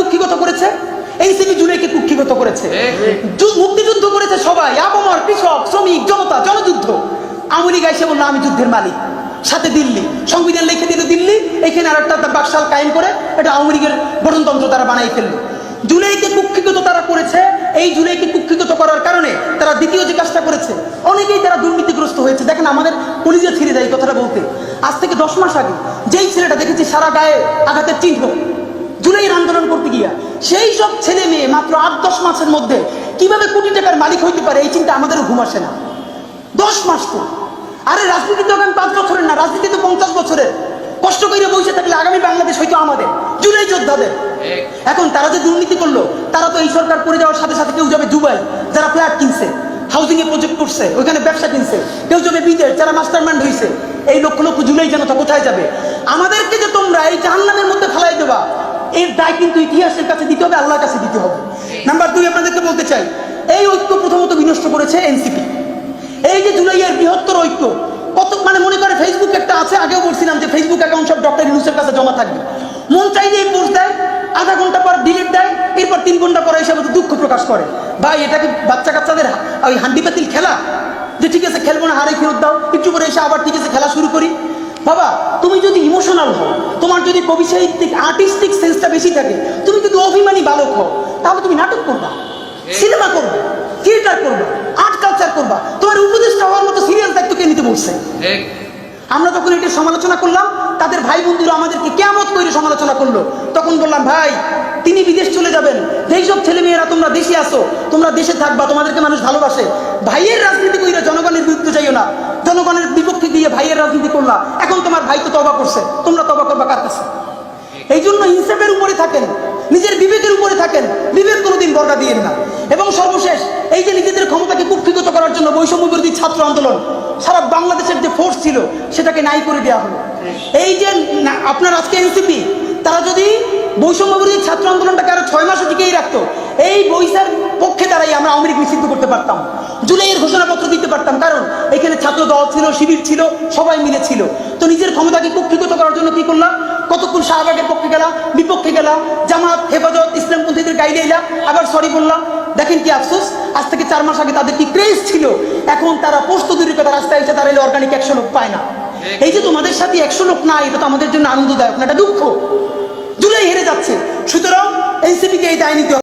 কুক্ষিগত করেছে? এনসিপি জুলাইকে কুক্ষিগত করেছে। মুক্তিযুদ্ধ করেছে সবাই, আপামর, কৃষক, শ্রমিক, জনতা, জনযুদ্ধ। আওয়ামী লীগ এসে বললো আমি যুদ্ধের মালিক। সাথে দিল্লি সংবিধান লিখে দিল দিল্লি, এখানে আর একটা বাকশাল কায়েম করে এটা আওয়ামী লীগের গঠনতন্ত্র তারা বানাই ফেললো। জুলাইকে কুক্ষিগত তারা করেছে। এই জুলাইকে কুক্ষিগত করার কারণে তারা দ্বিতীয় যে কাজটা করেছে, অনেকেই তারা দুর্নীতিগ্রস্ত হয়েছে। দেখেন আমাদের কলিজা ছিঁড়ে যায় এই কথাটা বলতে। আজ থেকে 10 মাস আগে যেই ছেলেটা দেখেছি সারা গায়ে আঘাতের চিহ্ন, জুলাইয়ের আন্দোলন করতে গিয়া, সেই সব ছেলে মেয়ে মাত্র 8-10 মাসের মধ্যে কিভাবে কোটি টাকার মালিক হইতে পারে এই চিন্তা আমাদেরও ঘুম আসে না। 10 মাস তো, আরে রাজনীতি তো এখন 5 বছরের না, রাজনীতি তো 50 বছরের। কষ্ট করে বসে থাকলে আগামী বাংলাদেশ হয়তো আমাদের, জুলাই যোদ্ধাদের। এখন তারা যে দুর্নীতি করলো, তারা তো এই সরকার করে যাওয়ার সাথে সাথে কেউ যাবে দুবাই, যারা ফ্ল্যাট কিনছে, হাউজিং এ প্রজেক্ট করছে, ওইখানে ব্যবসা কিনছে, কেউ যাবে বিদেশ, যারা মাস্টারমাইন্ড হয়েছে। এই লক্ষ লক্ষ জুলাই জনতা কোথায় যাবে? আমাদেরকে যে তোমরা এই জাহান্নামের মধ্যে ফেলাই দেবা, এর দায় কিন্তু ইতিহাসের কাছে দিতে হবে, আল্লাহর কাছে দিতে হবে। নাম্বার 2, আপনাদেরকে বলতে চাই, এই ঐক্য প্রথমত বিনষ্ট করেছে এনসিপি। এই যে জুলাইয়ের বৃহত্তর ঐক্য, কত মানে মনে করে ফেসবুক একটা আছে, আগেও বলছিলাম যে ফেসবুক অ্যাকাউন্ট সব ডক্টর ইউনূসের কাছে জমা থাকবে। মন চাইলে এই পোস্ট দেয়, আধা ঘন্টা পর ডিলিট দেয়, এরপর 3 ঘন্টা পরে হিসাবে দুঃখ প্রকাশ করে। ভাই এটা কি বাচ্চা কাচ্চাদের ওই হান্ডি পাতিল খেলা যে ঠিক আছে খেলবো না, হারে ফেরত দাও, একটু পরে এসে আবার ঠিক আছে খেলা শুরু করি? বাবা তুমি যদি ইমোশনাল হও, তোমার যদি কবি সাহিত্যিক আর্টিস্টিক সেন্সটা বেশি থাকে, তুমি যদি অভিমানী বালক হও, তাহলে তুমি নাটক করবা, সিনেমা করবা, থিয়েটার করবা, আর্ট কালচার করবা। তোমার উপদেষ্টা হওয়ার মতো সিরিয়াস দায়িত্ব কে নিতে বলছে? আমরা যখন এটা সমালোচনা করলাম, তাদের ভাই বন্ধুরা আমাদেরকে কেমন করে সমালোচনা করলো, তখন বললাম ভাই তিনি বিদেশ চলে যাবেন, যেই সব ছেলে মেয়েরা তোমরা দেশে আসো, তোমরা দেশে থাকবা, তোমাদেরকে মানুষ ভালোবাসে। ভাইয়ের রাজনীতি কইরা জনগণের বিরুদ্ধে যাইও না, জনগণের বিপক্ষে দিয়ে ভাইয়ের রাজনীতি করলা। এখন তোমার ভাই তো তওবা করছে, তোমরা তওবা করবা কার কাছে? এই জন্য ইনসাফের উপরে থাকেন, নিজের বিবেকের উপরে থাকেন, বিবেক কোনোদিন বর্গা দিয়েন না। এবং সর্বশেষ, এই যে নিজেদের ক্ষমতাকে কুক্ষিগত করার জন্য বৈষম্য বিরোধী ছাত্র আন্দোলন, সারা বাংলাদেশের যে ফোর্স ছিল সেটাকে নাই করে দেওয়া হলো। এই যে আপনার আজকে এনসিপি, তারা যদি বৈষম্য বিরোধী ছাত্র আন্দোলনটাকে আরো 6 মাসও টিকেই রাখতো, এই বৈশার পক্ষে দাঁড়াই আমরা আওয়ামী লীগ নিষিদ্ধ করতে পারতাম, জুলাইয়ের ঘোষণাপত্র দিতে পারতাম। কারণ এখানে ছাত্র দল ছিল, শিবির ছিল, সবাই মিলে ছিল। তো নিজের ক্ষমতাকে কুক্ষিগত করার জন্য কি করলাম? কতক্ষণ শাহবাগের পক্ষে গেলাম, বিপক্ষে গেলাম, জামাত, হেফাজত, ইসলামপন্থীদের গাইডে এলাম, আবার সরি বললাম। দেখেন কি আফসোস, আজ থেকে 4 মাস আগে তাদের কি ক্রেজ ছিল, এখন তারা পোস্ত দূরের কথা রাস্তায় এসে তারা অর্গানিক 100 লোক পায় না। এই যে তোমাদের সাথে 100 লোক নাই, এটা তো আমাদের জন্য আনন্দদায়ক না, এটা দুঃখ। জুলাই হেরে যাচ্ছে, সুতরাং এনসিপিকে এই দায় নিতে হবে।